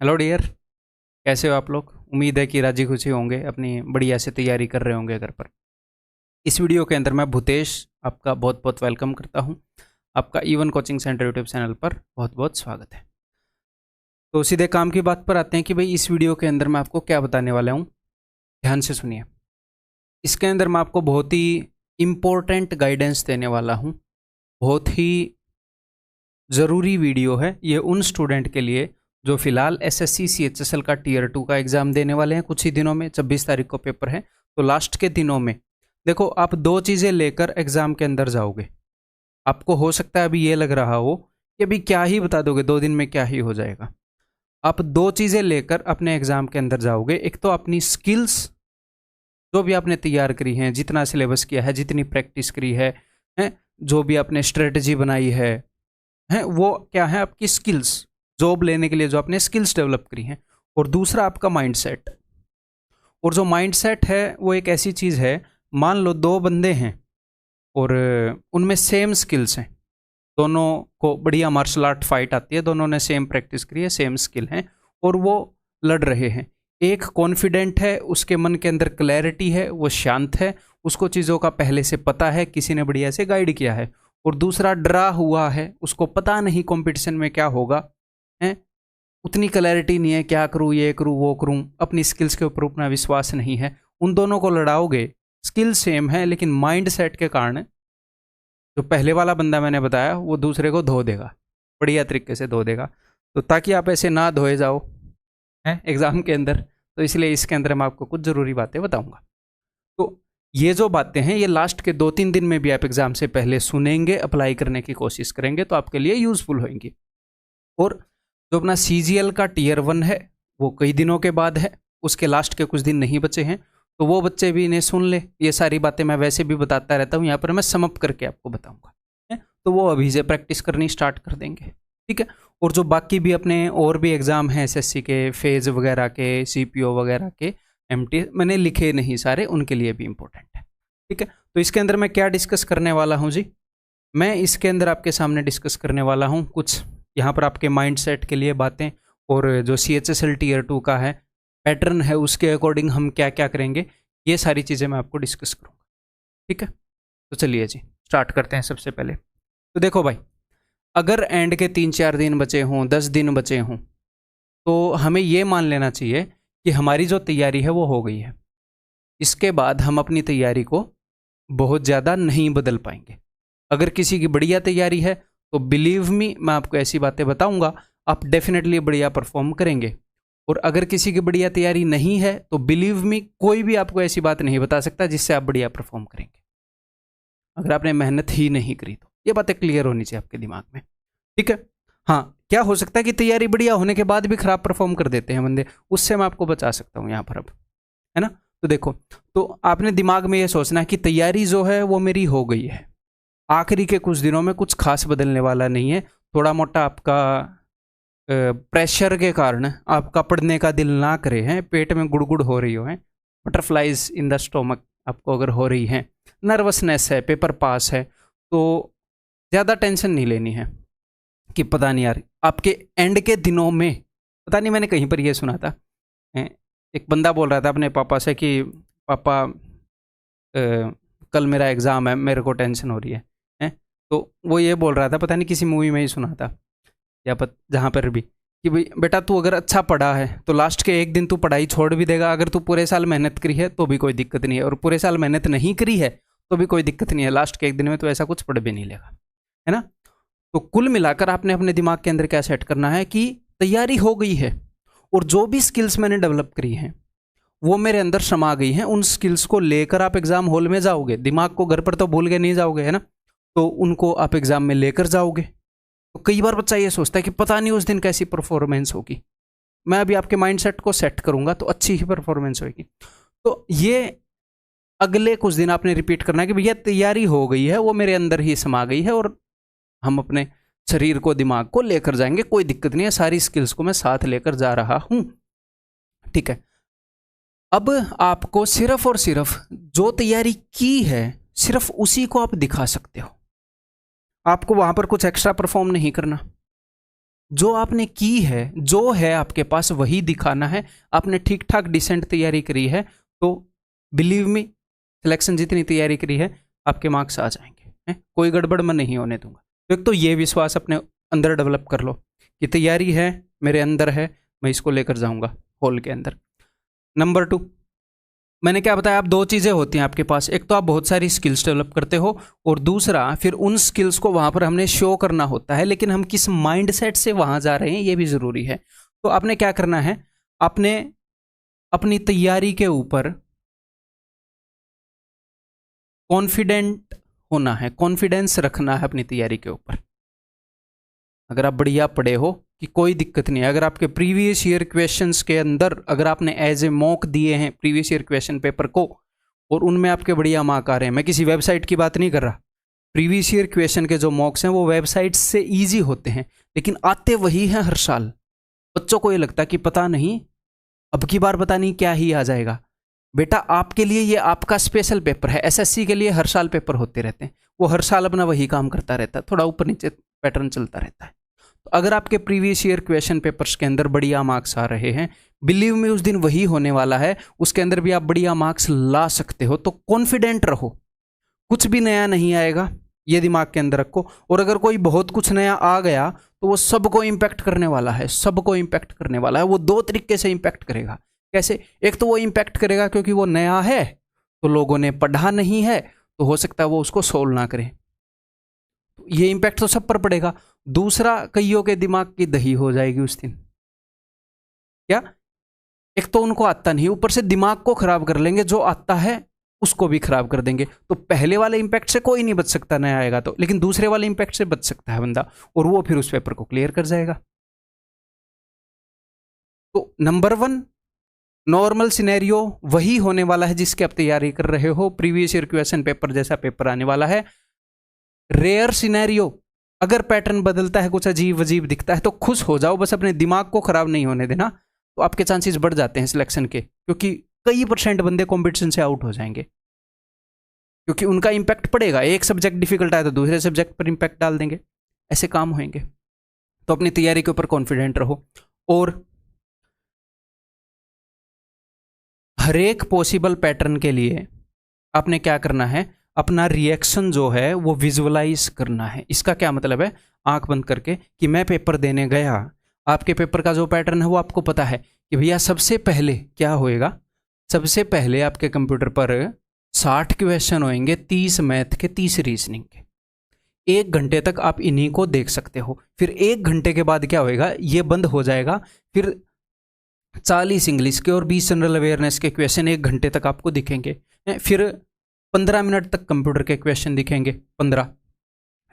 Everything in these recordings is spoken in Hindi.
Hello dear. कैसे हो आप लोग? उम्मीद है कि राजी खुशी होंगे, अपनी बढ़िया से तैयारी कर रहे होंगे घर पर। इस वीडियो के अंदर मैं भूतेश आपका बहुत बहुत वेलकम करता हूं। आपका even coaching centre YouTube channel पर बहुत बहुत स्वागत है। तो सीधे काम की बात पर आते हैं कि भाई इस वीडियो के अंदर मैं आपको क्या बताने वाला हूँ। ध्यान से सुनिए। इसके अंदर मैं आपको बहुत ही इम्पोर्टेंट गाइडेंस देने वाला हूँ। बहुत ही ज़रूरी वीडियो है ये उन स्टूडेंट के लिए जो फिलहाल एसएससी सीएचएसएल का टीयर 2 का एग्ज़ाम देने वाले हैं। कुछ ही दिनों में 26 तारीख को पेपर है, तो लास्ट के दिनों में देखो आप दो चीज़ें लेकर एग्ज़ाम के अंदर जाओगे। आपको हो सकता है अभी ये लग रहा हो कि अभी क्या ही बता दोगे, 2 दिन में क्या ही हो जाएगा। आप दो चीज़ें लेकर अपने एग्ज़ाम के अंदर जाओगे। एक तो अपनी स्किल्स जो भी आपने तैयार करी हैं, जितना सिलेबस किया है, जितनी प्रैक्टिस करी है, जो भी आपने स्ट्रेटजी बनाई है वो क्या है आपकी स्किल्स, जॉब लेने के लिए जो आपने स्किल्स डेवलप करी हैं। और दूसरा आपका माइंडसेट। और जो माइंडसेट है वो एक ऐसी चीज़ है, मान लो दो बंदे हैं और उनमें सेम स्किल्स हैं, दोनों को बढ़िया मार्शल आर्ट फाइट आती है, दोनों ने सेम प्रैक्टिस करी है, सेम स्किल है और वो लड़ रहे हैं। एक कॉन्फिडेंट है, उसके मन के अंदर क्लैरिटी है, वो शांत है, उसको चीज़ों का पहले से पता है, किसी ने बढ़िया से गाइड किया है। और दूसरा डरा हुआ है, उसको पता नहीं कंपटीशन में क्या होगा, है उतनी क्लैरिटी नहीं है, क्या करूँ, ये करूँ, वो करूँ, अपनी स्किल्स के ऊपर उतना विश्वास नहीं है। उन दोनों को लड़ाओगे, स्किल सेम है लेकिन माइंड सेट के कारण जो पहले वाला बंदा मैंने बताया वो दूसरे को धो देगा, बढ़िया तरीके से धो देगा। तो ताकि आप ऐसे ना धोए जाओ हैं एग्ज़ाम के अंदर, तो इसलिए इसके अंदर मैं आपको कुछ ज़रूरी बातें बताऊंगा। तो ये जो बातें हैं ये लास्ट के 2-3 दिन में भी आप एग्ज़ाम से पहले सुनेंगे, अप्लाई करने की कोशिश करेंगे तो आपके लिए यूज़फुल होंगी। और जो अपना सीजीएल का टीयर 1 है वो कई दिनों के बाद है, उसके लास्ट के कुछ दिन नहीं बचे हैं, तो वो बच्चे भी इन्हें सुन ले। ये सारी बातें मैं वैसे भी बताता रहता हूँ, यहाँ पर मैं समअप करके आपको बताऊँगा, तो वो अभी से प्रैक्टिस करनी स्टार्ट कर देंगे। ठीक है। और जो बाकी भी अपने और भी एग्ज़ाम हैं एसएससी के, फेज़ वगैरह के, सीपीओ वगैरह के, एमटी मैंने लिखे नहीं सारे, उनके लिए भी इम्पोर्टेंट है। ठीक है। तो इसके अंदर मैं क्या डिस्कस करने वाला हूँ जी? मैं इसके अंदर आपके सामने डिस्कस करने वाला हूँ कुछ यहाँ पर आपके माइंडसेट के लिए बातें, और जो सीएचएसएल टीयर 2 का है पैटर्न है उसके अकॉर्डिंग हम क्या क्या करेंगे, ये सारी चीज़ें मैं आपको डिस्कस करूँगा। ठीक है। तो चलिए जी स्टार्ट करते हैं। सबसे पहले तो देखो भाई, अगर एंड के 3-4 दिन बचे हों, 10 दिन बचे हों, तो हमें ये मान लेना चाहिए कि हमारी जो तैयारी है वो हो गई है। इसके बाद हम अपनी तैयारी को बहुत ज़्यादा नहीं बदल पाएंगे। अगर किसी की बढ़िया तैयारी है तो बिलीव मी, मैं आपको ऐसी बातें बताऊंगा, आप डेफिनेटली बढ़िया परफॉर्म करेंगे। और अगर किसी की बढ़िया तैयारी नहीं है तो बिलीव मी, कोई भी आपको ऐसी बात नहीं बता सकता जिससे आप बढ़िया परफॉर्म करेंगे, अगर आपने मेहनत ही नहीं करी तो। ये बातें क्लियर होनी चाहिए आपके दिमाग में। ठीक है। हाँ, क्या हो सकता है कि तैयारी बढ़िया होने के बाद भी खराब परफॉर्म कर देते हैं बंदे, उससे मैं आपको बचा सकता हूँ यहाँ पर अब, है ना। तो देखो, तो आपने दिमाग में ये सोचना है कि तैयारी जो है वो मेरी हो गई है, आखिरी के कुछ दिनों में कुछ खास बदलने वाला नहीं है। थोड़ा मोटा आपका प्रेशर के कारण आपका पढ़ने का दिल ना करे, हैं पेट में गुड़गुड़ हो रही हो, हैं बटरफ्लाइज इन द स्टोमक आपको अगर हो रही हैं, नर्वसनेस है, पेपर पास है, तो ज़्यादा टेंशन नहीं लेनी है कि पता नहीं यार आपके एंड के दिनों में, पता नहीं मैंने कहीं पर ये सुना था, एक बंदा बोल रहा था अपने पापा से कि पापा कल मेरा एग्ज़ाम है, मेरे को टेंशन हो रही है। तो वो ये बोल रहा था, पता नहीं किसी मूवी में ही सुना था या जहाँ पर भी, कि भाई बेटा तू अगर अच्छा पढ़ा है तो लास्ट के एक दिन तू पढ़ाई छोड़ भी देगा, अगर तू पूरे साल मेहनत करी है तो भी कोई दिक्कत नहीं है, और पूरे साल मेहनत नहीं करी है तो भी कोई दिक्कत नहीं है, लास्ट के एक दिन में तो ऐसा कुछ पढ़ भी नहीं लेगा, है ना। तो कुल मिलाकर आपने अपने दिमाग के अंदर क्या सेट करना है कि तैयारी हो गई है, और जो भी स्किल्स मैंने डेवलप करी हैं वो मेरे अंदर समा गई हैं। उन स्किल्स को लेकर आप एग्जाम हॉल में जाओगे, दिमाग को घर पर तो भूल के नहीं जाओगे, है ना, तो उनको आप एग्जाम में लेकर जाओगे। तो कई बार बच्चा ये सोचता है कि पता नहीं उस दिन कैसी परफॉर्मेंस होगी, मैं अभी आपके माइंडसेट को सेट करूंगा तो अच्छी ही परफॉर्मेंस होगी। तो ये अगले कुछ दिन आपने रिपीट करना है कि भैया तैयारी हो गई है, वो मेरे अंदर ही समा गई है, और हम अपने शरीर को, दिमाग को लेकर जाएंगे, कोई दिक्कत नहीं है, सारी स्किल्स को मैं साथ लेकर जा रहा हूं। ठीक है। अब आपको सिर्फ और सिर्फ जो तैयारी की है सिर्फ उसी को आप दिखा सकते हो, आपको वहां पर कुछ एक्स्ट्रा परफॉर्म नहीं करना। जो आपने की है, जो है आपके पास वही दिखाना है। आपने ठीक ठाक डिसेंट तैयारी करी है तो बिलीव मी, सिलेक्शन जितनी तैयारी करी है आपके मार्क्स आ जाएंगे, कोई गड़बड़ मैं नहीं होने दूंगा। तो एक तो ये विश्वास अपने अंदर डेवलप कर लो कि तैयारी है मेरे अंदर है, मैं इसको लेकर जाऊंगा हॉल के अंदर। नंबर 2, मैंने क्या बताया, आप दो चीज़ें होती हैं आपके पास, एक तो आप बहुत सारी स्किल्स डेवलप करते हो और दूसरा फिर उन स्किल्स को वहाँ पर हमने शो करना होता है, लेकिन हम किस माइंडसेट से वहाँ जा रहे हैं ये भी ज़रूरी है। तो आपने क्या करना है, आपने अपनी तैयारी के ऊपर कॉन्फिडेंट होना है, कॉन्फिडेंस रखना है अपनी तैयारी के ऊपर। अगर आप बढ़िया पढ़े हो कि कोई दिक्कत नहीं है, अगर आपके प्रीवियस ईयर क्वेश्चंस के अंदर अगर आपने एज ए मॉक दिए हैं प्रीवियस ईयर क्वेश्चन पेपर को और उनमें आपके बढ़िया मार्क आ रहे हैं, मैं किसी वेबसाइट की बात नहीं कर रहा, प्रीवियस ईयर क्वेश्चन के जो मॉक्स हैं वो वेबसाइट से ईजी होते हैं लेकिन आते वही हैं हर साल। बच्चों को ये लगता कि पता नहीं अब की बार पता नहीं क्या ही आ जाएगा। बेटा आपके लिए ये आपका स्पेशल पेपर है, एसएससी के लिए हर साल पेपर होते रहते हैं, वो हर साल अपना वही काम करता रहता है, थोड़ा ऊपर नीचे पैटर्न चलता रहता है। तो अगर आपके प्रीवियस ईयर क्वेश्चन पेपर्स के अंदर बढ़िया मार्क्स आ रहे हैं, बिलीव मी उस दिन वही होने वाला है, उसके अंदर भी आप बढ़िया मार्क्स ला सकते हो। तो कॉन्फिडेंट रहो, कुछ भी नया नहीं आएगा ये दिमाग के अंदर रखो। और अगर कोई बहुत कुछ नया आ गया तो वो सबको इम्पैक्ट करने वाला है, सबको इम्पैक्ट करने वाला है। वो दो तरीके से इम्पैक्ट करेगा। कैसे? एक तो वो इम्पैक्ट करेगा क्योंकि वो नया है तो लोगों ने पढ़ा नहीं है तो हो सकता है वो उसको सोल्व ना करें, तो ये इम्पैक्ट तो सब पर पड़ेगा। दूसरा, कईयों के दिमाग की दही हो जाएगी उस दिन। क्या? एक तो उनको आता नहीं, ऊपर से दिमाग को खराब कर लेंगे, जो आता है उसको भी खराब कर देंगे। तो पहले वाले इंपैक्ट से कोई नहीं बच सकता नया आएगा तो, लेकिन दूसरे वाले इंपैक्ट से बच सकता है बंदा और वो फिर उस पेपर को क्लियर कर जाएगा। तो नंबर 1, नॉर्मल सिनेरियो वही होने वाला है जिसकी आप तैयारी कर रहे हो, प्रीवियस ईयर क्वेश्चन पेपर जैसा पेपर आने वाला है। रेयर सिनेरियो, अगर पैटर्न बदलता है, कुछ अजीब वजीब दिखता है तो खुश हो जाओ, बस अपने दिमाग को खराब नहीं होने देना, तो आपके चांसेस बढ़ जाते हैं सिलेक्शन के, क्योंकि कई % बंदे कंपटीशन से आउट हो जाएंगे क्योंकि उनका इंपैक्ट पड़ेगा। एक सब्जेक्ट डिफिकल्ट आया तो दूसरे सब्जेक्ट पर इंपैक्ट डाल देंगे, ऐसे काम होंगे। तो अपनी तैयारी के ऊपर कॉन्फिडेंट रहो और हर एक पॉसिबल पैटर्न के लिए आपने क्या करना है, अपना रिएक्शन जो है वो विजुअलाइज करना है। इसका क्या मतलब है, आंख बंद करके कि मैं पेपर देने गया, आपके पेपर का जो पैटर्न है वो आपको पता है कि भैया सबसे पहले क्या होएगा, सबसे पहले आपके कंप्यूटर पर 60 क्वेश्चन होंगे, 30 मैथ के, 30 रीजनिंग के। 1 घंटे तक आप इन्हीं को देख सकते हो। फिर 1 घंटे के बाद क्या होएगा, ये बंद हो जाएगा। फिर 40 इंग्लिश के और 20 जनरल अवेयरनेस के क्वेश्चन 1 घंटे तक आपको दिखेंगे। फिर 15 मिनट तक कंप्यूटर के क्वेश्चन दिखेंगे, 15,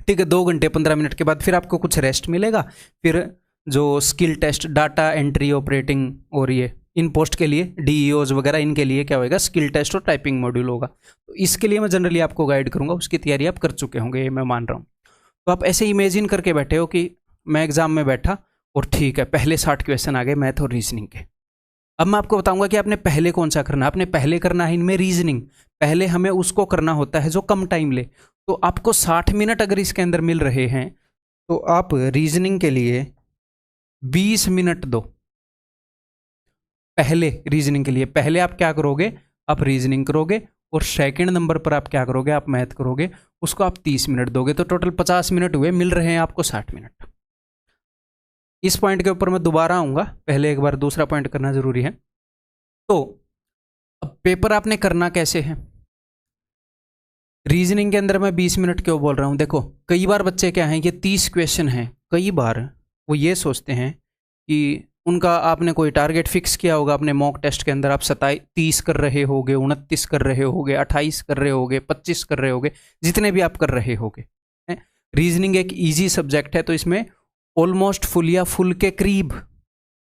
ठीक है। 2 घंटे 15 मिनट के बाद फिर आपको कुछ रेस्ट मिलेगा। फिर जो skill test, data entry operating और ये इन पोस्ट के लिए डीईओज वगैरह, इनके लिए क्या होगा, स्किल टेस्ट और टाइपिंग मॉड्यूल होगा। तो इसके लिए मैं जनरली आपको गाइड करूंगा, उसकी तैयारी आप कर चुके होंगे ये मैं मान रहा हूँ। तो आप ऐसे इमेजिन करके बैठे हो कि मैं एग्जाम में बैठा और ठीक है पहले 60 क्वेश्चन आ गए मैथ और रीजनिंग के। अब मैं आपको बताऊंगा कि आपने पहले कौन सा करना है। आपने पहले करना है इनमें रीजनिंग, पहले हमें उसको करना होता है जो कम टाइम ले। तो आपको 60 मिनट अगर इसके अंदर मिल रहे हैं तो आप रीजनिंग के लिए 20 मिनट दो। पहले रीजनिंग के लिए पहले आप क्या करोगे, आप रीजनिंग करोगे और सेकंड नंबर पर आप क्या करोगे, आप मैथ करोगे, उसको आप 30 मिनट दोगे। तो टोटल 50 मिनट हुए, मिल रहे हैं आपको 60 मिनट। इस पॉइंट के ऊपर मैं दोबारा आऊंगा, पहले एक बार दूसरा पॉइंट करना जरूरी है। तो अब पेपर आपने करना कैसे है, रीजनिंग के अंदर मैं 20 मिनट क्यों बोल रहा हूं, देखो कई बार बच्चे क्या हैं, ये 30 क्वेश्चन हैं, कई बार वो ये सोचते हैं कि उनका आपने कोई टारगेट फिक्स किया होगा अपने मॉक टेस्ट के अंदर, आप 30 कर रहे होगे, 29 कर रहे होगे, 28 कर रहे होगे, 25 कर रहे होगे, जितने भी आप कर रहे होगे। रीजनिंग एक ईजी सब्जेक्ट है तो इसमें ऑलमोस्ट फुल या फुल के करीब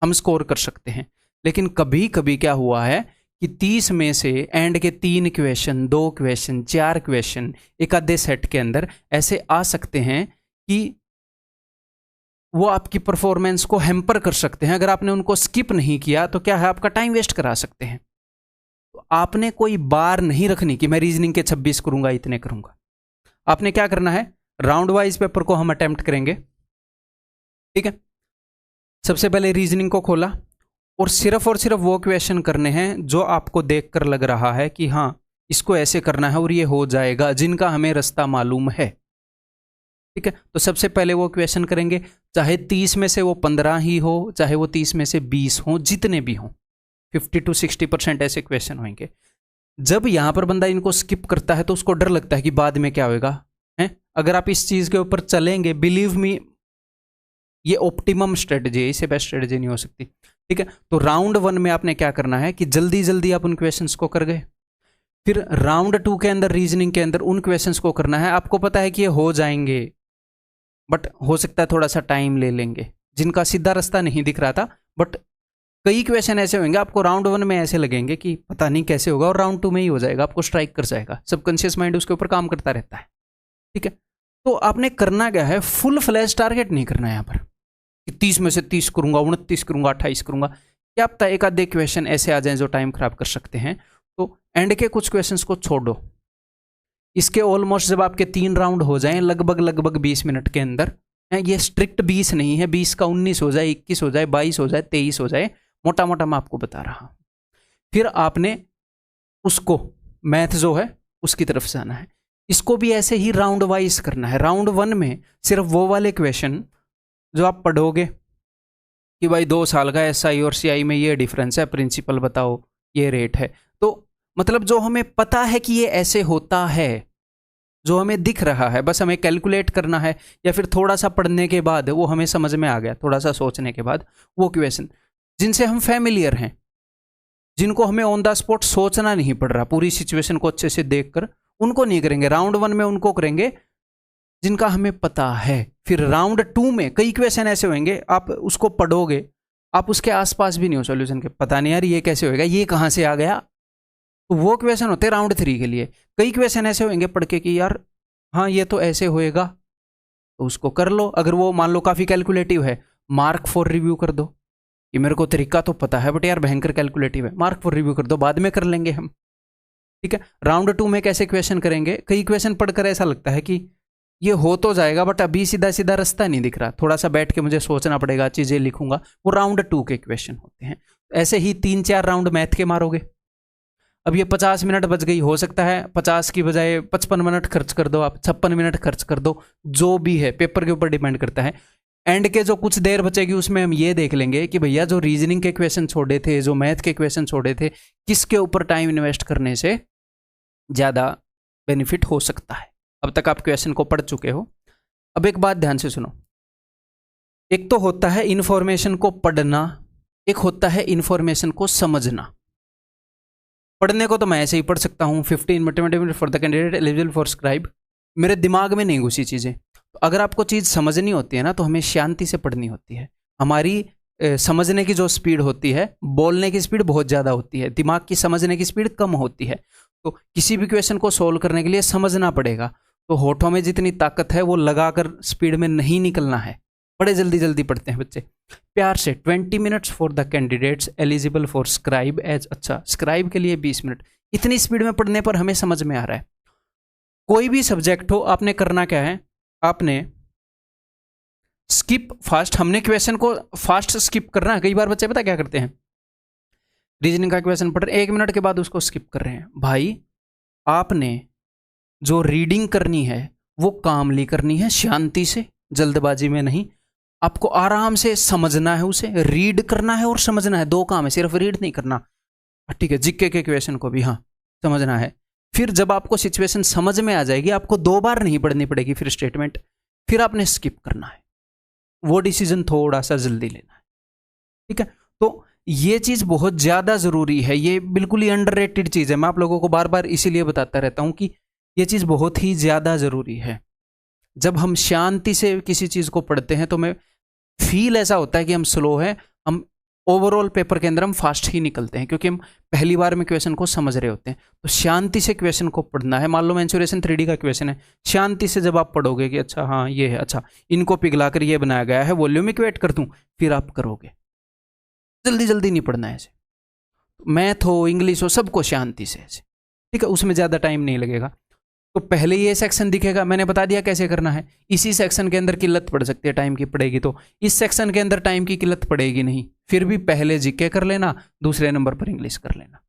हम स्कोर कर सकते हैं। लेकिन कभी कभी क्या हुआ है कि 30 में से एंड के 3 क्वेश्चन, 2 क्वेश्चन, 4 क्वेश्चन एक आधे सेट के अंदर ऐसे आ सकते हैं कि वो आपकी परफॉर्मेंस को हैम्पर कर सकते हैं। अगर आपने उनको स्किप नहीं किया तो क्या है, आपका टाइम वेस्ट करा सकते हैं। तो आपने कोई बार नहीं रखनी कि मैं रीजनिंग के 26 करूंगा, इतने करूंगा। आपने क्या करना है, राउंड वाइज पेपर को हम अटेम्प्ट करेंगे, ठीक है। सबसे पहले रीजनिंग को खोला और सिर्फ वो क्वेश्चन करने हैं जो आपको देखकर लग रहा है कि हाँ इसको ऐसे करना है और ये हो जाएगा, जिनका हमें रास्ता मालूम है। ठीक है, तो सबसे पहले वो क्वेश्चन करेंगे, चाहे 30 में से वो 15 ही हो, चाहे वो 30 में से 20 हो, जितने भी हों, 50 to 60% ऐसे क्वेश्चन होंगे। जब यहां पर बंदा इनको स्किप करता है तो उसको डर लगता है कि बाद में क्या होगा है। अगर आप इस चीज के ऊपर चलेंगे, बिलीव मी, ये ऑप्टिमम स्ट्रेटजी है, इससे बेस्ट स्ट्रेटजी नहीं हो सकती। ठीक है, तो राउंड 1 में आपने क्या करना है कि जल्दी जल्दी आप उन क्वेश्चंस को कर गए। फिर राउंड 2 के अंदर, रीजनिंग के अंदर उन क्वेश्चंस को करना है, आपको पता है कि ये हो जाएंगे, बट हो सकता है थोड़ा सा टाइम ले लेंगे, जिनका सीधा रास्ता नहीं दिख रहा था। बट कई क्वेश्चन ऐसे होंगे आपको राउंड 1 में ऐसे लगेंगे कि पता नहीं कैसे होगा, और राउंड 2 में ही हो जाएगा, आपको स्ट्राइक कर जाएगा। सबकॉन्शियस माइंड उसके ऊपर काम करता रहता है। ठीक है, तो आपने करना क्या है, फुल फ्लैश टारगेट नहीं करना है यहाँ पर कि 30 में से 30 करूंगा, 29 करूंगा, 28 करूंगा। क्या पता एक आधे क्वेश्चन ऐसे आ जाएं जो टाइम खराब कर सकते हैं, तो एंड के कुछ क्वेश्चंस को छोड़ो। इसके ऑलमोस्ट जब आपके 3 राउंड हो जाएं लगभग 20 मिनट के अंदर, ये स्ट्रिक्ट 20 नहीं है, 20 का 19 हो जाए, 21 हो जाए, 22 हो जाए, 23 हो जाए, मोटा मोटा मैं आपको बता रहा हूं। फिर आपने उसको मैथ जो है उसकी तरफ से आना है। इसको भी ऐसे ही राउंड वाइज करना है। राउंड 1 में सिर्फ वो वाले क्वेश्चन जो आप पढ़ोगे कि भाई 2 साल का एसआई और सीआई में ये डिफरेंस है, प्रिंसिपल बताओ, ये रेट है, तो मतलब जो हमें पता है कि ये ऐसे होता है, जो हमें दिख रहा है, बस हमें कैलकुलेट करना है, या फिर थोड़ा सा पढ़ने के बाद वो हमें समझ में आ गया, थोड़ा सा सोचने के बाद, वो क्वेश्चन जिनसे हम फैमिलियर हैं, जिनको हमें ऑन द स्पॉट सोचना नहीं पड़ रहा, पूरी सिचुएशन को अच्छे से देखकर, उनको नहीं करेंगे। राउंड 1 में उनको करेंगे जिनका हमें पता है। फिर राउंड 2 में कई क्वेश्चन ऐसे होंगे, आप उसको पढ़ोगे, आप उसके आसपास भी नहीं हो सॉल्यूशन के, पता नहीं यार ये कैसे होएगा, ये कहां से आ गया, तो वो क्वेश्चन होते हैं राउंड 3 के लिए। कई क्वेश्चन ऐसे होंगे पढ़ के कि यार हाँ ये तो ऐसे होएगा, तो उसको कर लो। अगर वो मान लो काफी कैलकुलेटिव है, मार्क फॉर रिव्यू कर दो, कि मेरे को तरीका तो पता है बट यार भयंकर कैलकुलेटिव है, मार्क फॉर रिव्यू कर दो, बाद में कर लेंगे हम। ठीक है, राउंड 2 में कैसे क्वेश्चन करेंगे, कई क्वेश्चन पढ़कर ऐसा लगता है कि ये हो तो जाएगा बट अभी सीधा सीधा रास्ता नहीं दिख रहा, थोड़ा सा बैठ के मुझे सोचना पड़ेगा, चीजें लिखूंगा, वो राउंड 2 के क्वेश्चन होते हैं। ऐसे ही 3-4 राउंड मैथ के मारोगे। अब ये 50 मिनट बच गई, हो सकता है 50 की बजाय 55 मिनट खर्च कर दो, आप 56 मिनट खर्च कर दो, जो भी है पेपर के ऊपर डिपेंड करता है। एंड के जो कुछ देर बचेगी उसमें हम ये देख लेंगे कि भैया जो रीजनिंग के क्वेश्चन छोड़े थे, जो मैथ के क्वेश्चन छोड़े थे, किसके ऊपर टाइम इन्वेस्ट करने से ज़्यादा बेनिफिट हो सकता है। अब तक आप क्वेश्चन को पढ़ चुके हो। अब एक बात ध्यान से सुनो, एक तो होता है इन्फॉर्मेशन को पढ़ना, एक होता है इन्फॉर्मेशन को समझना। पढ़ने को तो मैं ऐसे ही पढ़ सकता हूँ, 15 minute for the candidate eligible for scribe, मेरे दिमाग में नहीं घुसी चीज़ें। तो अगर आपको चीज़ समझनी होती है ना, तो हमें शांति से पढ़नी होती है। हमारी समझने की जो स्पीड होती है, बोलने की स्पीड बहुत ज़्यादा होती है, दिमाग की समझने की स्पीड कम होती है। तो किसी भी क्वेश्चन को सोल्व करने के लिए समझना पड़ेगा। तो होठों में जितनी ताकत है वो लगाकर स्पीड में नहीं निकलना है। बड़े जल्दी जल्दी पढ़ते हैं बच्चे। प्यार से 20 minutes for the candidates eligible for scribe as, अच्छा स्क्राइब के लिए 20 मिनट, इतनी स्पीड में पढ़ने पर हमें समझ में आ रहा है। कोई भी सब्जेक्ट हो, आपने करना क्या है, आपने स्किप फास्ट, हमने क्वेश्चन को फास्ट स्किप करना है। कई बार बच्चे पता क्या करते हैं, रीजनिंग का क्वेश्चन पढ़ रहे 1 मिनट के बाद उसको स्किप कर रहे हैं। भाई आपने जो रीडिंग करनी है वो कामली करनी है, शांति से, जल्दबाजी में नहीं। आपको आराम से समझना है, उसे रीड करना है और समझना है, 2 काम है, सिर्फ रीड नहीं करना। ठीक है, जीके के क्वेश्चन को भी हाँ समझना है। फिर जब आपको सिचुएशन समझ में आ जाएगी, आपको 2 बार नहीं पढ़नी पड़ेगी फिर स्टेटमेंट, फिर आपने स्किप करना है। वो डिसीजन थोड़ा सा जल्दी लेना है। ठीक है, तो ये चीज बहुत ज्यादा जरूरी है, ये बिल्कुल ही अंडररेटेड चीज है। मैं आप लोगों को बार बार इसीलिए बताता रहता हूं कि ये चीज बहुत ही ज्यादा जरूरी है। जब हम शांति से किसी चीज को पढ़ते हैं तो हमें फील ऐसा होता है कि हम स्लो हैं, हम ओवरऑल पेपर के अंदर हम फास्ट ही निकलते हैं, क्योंकि हम पहली बार में क्वेश्चन को समझ रहे होते हैं। तो शांति से क्वेश्चन को पढ़ना है। मान लो मेंसुरेशन 3D का क्वेश्चन है, शांति से जब आप पढ़ोगे कि अच्छा हाँ ये है, अच्छा इनको पिघलाकर ये बनाया गया है, वॉल्यूम इक्वेट कर दूं, फिर आप करोगे। जल्दी जल्दी नहीं पढ़ना है ऐसे। मैथ हो, इंग्लिश हो, सबको शांति से ऐसे, ठीक है, उसमें ज़्यादा टाइम नहीं लगेगा। तो पहले ये सेक्शन दिखेगा, मैंने बता दिया कैसे करना है। इसी सेक्शन के अंदर किल्लत पड़ सकती है, टाइम की पड़ेगी, तो इस सेक्शन के अंदर टाइम की किल्लत पड़ेगी नहीं, फिर भी पहले जीके कर लेना, दूसरे नंबर पर इंग्लिश कर लेना,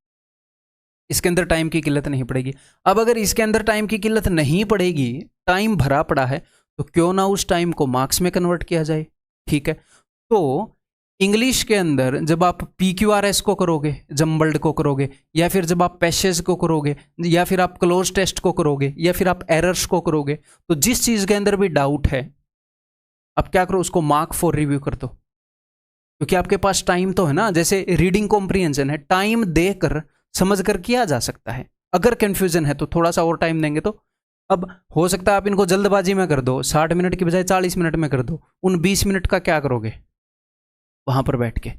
इसके अंदर टाइम की किल्लत नहीं पड़ेगी। अब अगर इसके अंदर टाइम की किल्लत नहीं पड़ेगी, टाइम भरा पड़ा है, तो क्यों ना उस टाइम को मार्क्स में कन्वर्ट किया जाए। ठीक है, तो इंग्लिश के अंदर जब आप PQRS को करोगे, जम्बल्ड को करोगे, या फिर जब आप पैसेज को करोगे, या फिर आप क्लोज टेस्ट को करोगे, या फिर आप एरर्स को करोगे, तो जिस चीज के अंदर भी डाउट है, आप क्या करो, उसको मार्क फॉर रिव्यू कर दो, क्योंकि आपके पास टाइम तो है ना। जैसे रीडिंग कॉम्प्रिहेंशन है, टाइम देकर समझ कर किया जा सकता है, अगर कंफ्यूजन है तो थोड़ा सा और टाइम देंगे तो। अब हो सकता है आप इनको जल्दबाजी में कर दो, 60 मिनट की बजाय 40 मिनट में कर दो, उन 20 मिनट का क्या करोगे वहां पर बैठ के।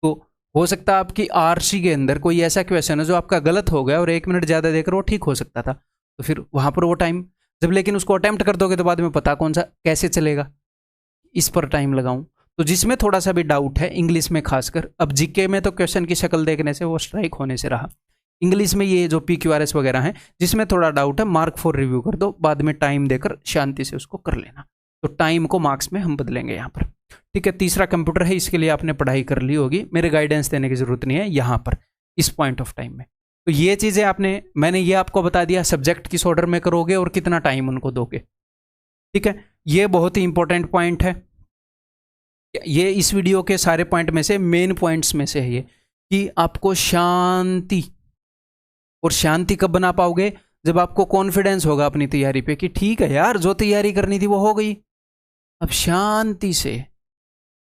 तो हो सकता है आपकी RC के अंदर कोई ऐसा क्वेश्चन है जो आपका गलत हो गया और 1 मिनट ज्यादा देकर वो ठीक हो सकता था, तो फिर वहां पर वो टाइम जब, लेकिन उसको अटेम्प्ट कर दोगे तो बाद में पता कौन सा कैसे चलेगा, इस पर टाइम लगाऊं। तो जिसमें थोड़ा सा भी डाउट है इंग्लिश में खासकर, अब जीके में तो क्वेश्चन की शक्ल देखने से वो स्ट्राइक होने से रहा, इंग्लिश में ये जो PQRS वगैरह है, जिसमें थोड़ा डाउट है, मार्क फॉर रिव्यू कर दो, बाद में टाइम देकर शांति से उसको कर लेना। तो टाइम को मार्क्स में हम बदलेंगे यहाँ पर। ठीक है, तीसरा कंप्यूटर है, इसके लिए आपने पढ़ाई कर ली होगी, मेरे गाइडेंस देने की जरूरत नहीं है यहाँ पर इस पॉइंट ऑफ टाइम में। तो ये चीजें मैंने ये आपको बता दिया, सब्जेक्ट किस ऑर्डर में करोगे और कितना टाइम उनको दोगे। ठीक है, ये बहुत ही इंपॉर्टेंट पॉइंट है, ये इस वीडियो के सारे पॉइंट में से मेन पॉइंट्स में से है ये, कि आपको शांति, और शांति कब बना पाओगे, जब आपको कॉन्फिडेंस होगा अपनी तैयारी पे कि ठीक है यार, जो तैयारी करनी थी वो हो गई। अब शांति से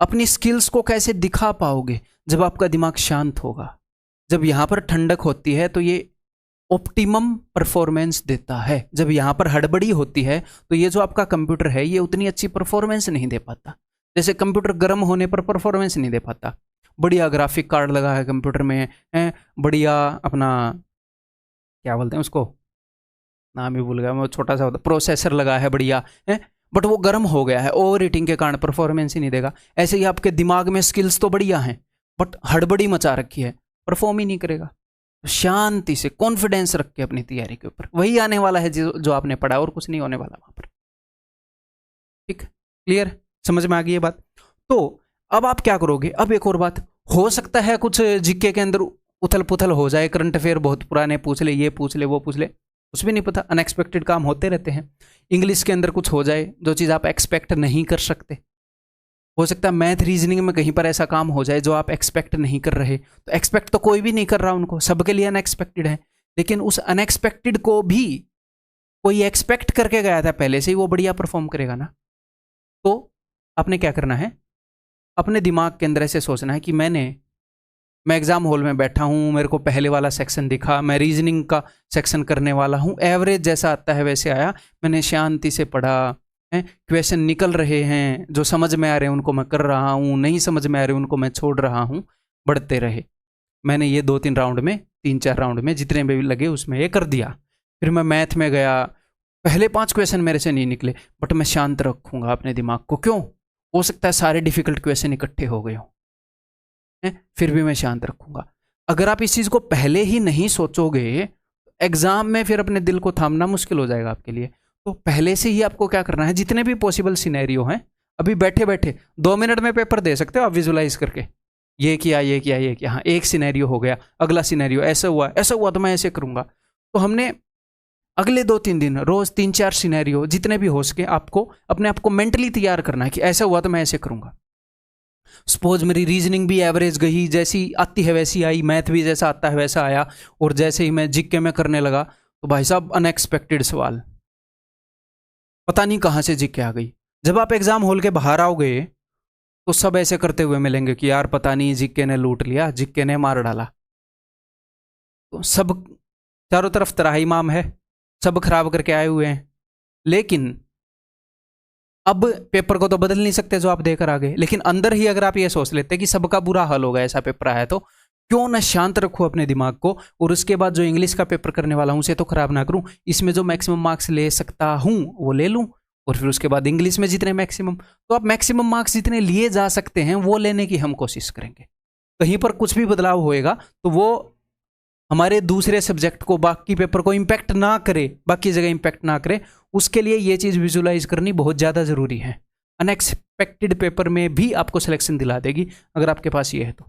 अपनी स्किल्स को कैसे दिखा पाओगे, जब आपका दिमाग शांत होगा। जब यहां पर ठंडक होती है तो ये ऑप्टिमम परफॉर्मेंस देता है, जब यहां पर हड़बड़ी होती है तो ये जो आपका कंप्यूटर है ये उतनी अच्छी परफॉर्मेंस नहीं दे पाता। जैसे कंप्यूटर गर्म होने पर परफॉर्मेंस नहीं दे पाता, बढ़िया ग्राफिक कार्ड लगा है कंप्यूटर में, बढ़िया अपना क्या बोलते हैं उसको, नाम ही भूल गया मैं, छोटा सा होता प्रोसेसर लगा है बढ़िया है, बट वो गर्म हो गया है, ओवर हीटिंग के कारण परफॉर्मेंस ही नहीं देगा। ऐसे ही आपके दिमाग में स्किल्स तो बढ़िया हैं, बट हड़बड़ी मचा रखी है, परफॉर्म ही नहीं करेगा। शांति से कॉन्फिडेंस रख के अपनी तैयारी के ऊपर, वही आने वाला है जो आपने पढ़ा, और कुछ नहीं होने वाला वहां पर। ठीक, क्लियर, समझ में आ गई ये बात। तो अब आप क्या करोगे, अब एक और बात, हो सकता है कुछ जीके के अंदर उथल पुथल हो जाए, करंट अफेयर बहुत पुराने पूछ ले, ये पूछ ले, वो पूछ ले, कुछ भी नहीं पता, अनएक्सपेक्टेड काम होते रहते हैं। इंग्लिश के अंदर कुछ हो जाए जो चीज़ आप एक्सपेक्ट नहीं कर सकते, हो सकता है मैथ रीजनिंग में कहीं पर ऐसा काम हो जाए जो आप एक्सपेक्ट नहीं कर रहे। तो एक्सपेक्ट तो कोई भी नहीं कर रहा, उनको सबके लिए अनएक्सपेक्टेड है, लेकिन उस अनएक्सपेक्टेड को भी कोई एक्सपेक्ट करके गया था पहले से ही, वो बढ़िया परफॉर्म करेगा ना। तो आपने क्या करना है, अपने दिमाग के अंदर ऐसे सोचना है कि मैं एग्जाम हॉल में बैठा हूँ, मेरे को पहले वाला सेक्शन दिखा, मैं रीजनिंग का सेक्शन करने वाला हूँ, एवरेज जैसा आता है वैसे आया, मैंने शांति से पढ़ा है, क्वेश्चन निकल रहे हैं, जो समझ में आ रहे हैं उनको मैं कर रहा हूँ, नहीं समझ में आ रहे उनको मैं छोड़ रहा हूँ, बढ़ते रहे। मैंने ये 2-3 राउंड में, 3-4 राउंड में जितने भी लगे उसमें ये कर दिया। फिर मैं मैथ में गया, पहले 5 क्वेश्चन मेरे से नहीं निकले, बट मैं शांत रखूंगा अपने दिमाग को, क्यों, हो सकता है सारे डिफिकल्ट क्वेश्चन इकट्ठे हो गए हों, फिर भी मैं शांत रखूंगा। अगर आप इस चीज को पहले ही नहीं सोचोगे, एग्जाम में फिर अपने दिल को थामना मुश्किल हो जाएगा आपके लिए। तो पहले से ही आपको क्या करना है, जितने भी पॉसिबल सिनेरियो हैं, अभी बैठे बैठे 2 मिनट में पेपर दे सकते हो आप विजुलाइज करके, ये किया, ये किया, ये किया, हाँ एक सिनेरियो हो गया, अगला सिनेरियो ऐसा हुआ तो मैं ऐसे करूंगा। तो हमने अगले 2-3 दिन रोज 3-4 सिनेरियो जितने भी हो सके आपको अपने आप को मेंटली तैयार करना है कि ऐसा हुआ तो मैं ऐसे करूंगा। सपोज मेरी रीजनिंग भी एवरेज गई, जैसी आती है वैसी आई, मैथ भी जैसा आता है वैसा आया, और जैसे ही मैं जीके में करने लगा तो भाई साहब अनएक्सपेक्टेड सवाल, पता नहीं कहां से जीके आ गई। जब आप एग्जाम हॉल के बाहर आओगे तो सब ऐसे करते हुए मिलेंगे कि यार पता नहीं जीके ने लूट लिया, जीके ने मार डाला। तो सब चारों तरफ तराहीमाम है, सब खराब करके आए हुए हैं, लेकिन अब पेपर को तो बदल नहीं सकते जो आप देकर आ गए, लेकिन अंदर ही अगर आप ये सोच लेते कि सबका बुरा हाल होगा ऐसा पेपर आया, तो क्यों ना शांत रखूं अपने दिमाग को, और उसके बाद जो इंग्लिश का पेपर करने वाला हूं उसे तो खराब ना करूं, इसमें जो मैक्सिमम मार्क्स ले सकता हूं वो ले लूं, और फिर उसके बाद इंग्लिश में जितने मैक्सिमम, तो आप मैक्सिमम मार्क्स जितने लिए जा सकते हैं वो लेने की हम कोशिश करेंगे। कहीं पर कुछ भी बदलाव होएगा तो वो हमारे दूसरे सब्जेक्ट को, बाकी पेपर को इम्पैक्ट ना करे, बाकी जगह इम्पैक्ट ना करे, उसके लिए ये चीज़ विजुलाइज करनी बहुत ज़्यादा ज़रूरी है। अनएक्सपेक्टेड पेपर में भी आपको सिलेक्शन दिला देगी अगर आपके पास ये है तो।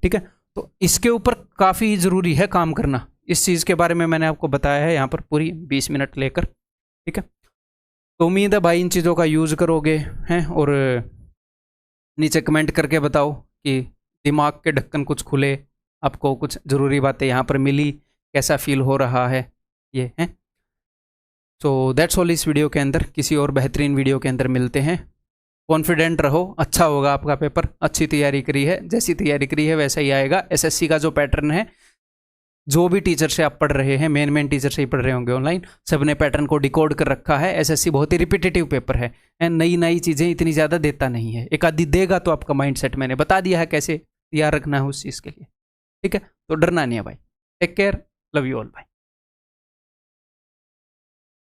ठीक है, तो इसके ऊपर काफ़ी ज़रूरी है काम करना। इस चीज़ के बारे में मैंने आपको बताया है यहाँ पर पूरी 20 मिनट लेकर। ठीक है, तो उम्मीद है भाई इन चीज़ों का यूज़ करोगे हैं, और नीचे कमेंट करके बताओ कि दिमाग के ढक्कन कुछ खुले, आपको कुछ ज़रूरी बातें यहाँ पर मिली, कैसा फील हो रहा है ये है। सो दैट्स ऑल इस वीडियो के अंदर। किसी और बेहतरीन वीडियो के अंदर मिलते हैं। कॉन्फिडेंट रहो, अच्छा होगा आपका पेपर। अच्छी तैयारी करी है, जैसी तैयारी करी है वैसा ही आएगा। एसएससी का जो पैटर्न है, जो भी टीचर से आप पढ़ रहे हैं, मेन टीचर से ही पढ़ रहे होंगे ऑनलाइन, सबने पैटर्न को डिकोड कर रखा है। एसएससी बहुत ही रिपीटेटिव पेपर है, नई नई चीज़ें इतनी ज़्यादा देता नहीं है। एक आधी देगा तो आपका माइंड सेट मैंने बता दिया है कैसे तैयार रखना है उस चीज़ के लिए। ठीक है, तो डरना नहीं है भाई। Take care, love you all भाई।